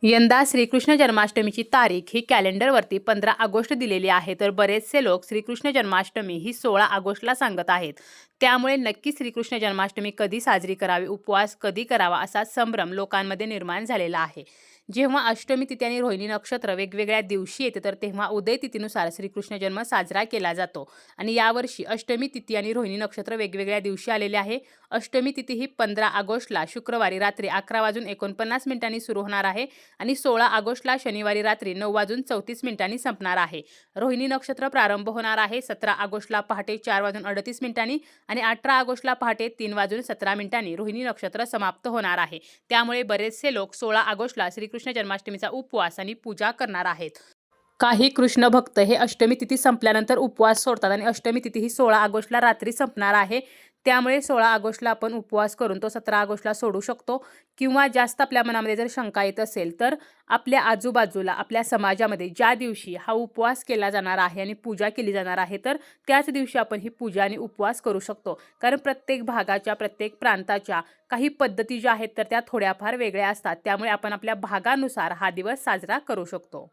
यंदा श्रीकृष्ण जन्माष्टमीची तारीख ही कॅलेंडरवरती 15 ऑगस्ट दिलेली आहे, तर बरेचसे लोक श्रीकृष्ण जन्माष्टमी ही 16 ऑगस्टला सांगत आहेत. त्यामुळे नक्की श्रीकृष्ण जन्माष्टमी कधी साजरी करावी, उपवास कधी करावा असा संभ्रम लोकांमध्ये निर्माण झालेला आहे. जेव्हा अष्टमी तिथी आणि रोहिणी नक्षत्र वेगवेगळ्या दिवशी येते, तर तेव्हा उदय तिथीनुसार श्रीकृष्ण जन्म साजरा केला जातो. आणि यावर्षी अष्टमी तिथी आणि रोहिणी नक्षत्र वेगवेगळ्या दिवशी आलेले आहे. अष्टमी तिथी ही 15 ऑगस्टला शुक्रवारी रात्री 11:49 सुरू होणार आहे आणि 16 ऑगस्टला शनिवारी रात्री 9:34 संपणार आहे. रोहिणी नक्षत्र प्रारंभ होणार आहे 17 ऑगस्टला पहाटे 4:38 आणि 18 ऑगस्टला पहाटे 3:17 रोहिणी नक्षत्र समाप्त होणार आहे. त्यामुळे बरेचसे लोक 16 ऑगस्टला श्रीकृष्ण जन्माष्टमीचा उपवास आणि पूजा करणार आहेत. काही कृष्ण भक्त हे अष्टमी तिथी संपल्यानंतर उपवास सोडतात आणि अष्टमी तिथी ही 16 ऑगस्टला रात्री संपणार आहे. त्यामुळे 16 ऑगस्टला आपण उपवास करून तो 17 ऑगस्टला सोडू शकतो. किंवा जास्त आपल्या मनामध्ये जर शंका येत असेल, तर आपल्या आजूबाजूला आपल्या समाजामध्ये ज्या दिवशी हा उपवास केला जाणार आहे आणि पूजा केली जाणार आहे, तर त्याच दिवशी आपण ही पूजा आणि उपवास करू शकतो. कारण प्रत्येक भागाच्या, प्रत्येक प्रांताच्या काही पद्धती ज्या आहेत तर त्या थोड्याफार वेगळ्या असतात. त्यामुळे आपण आपल्या भागानुसार हा दिवस साजरा करू शकतो.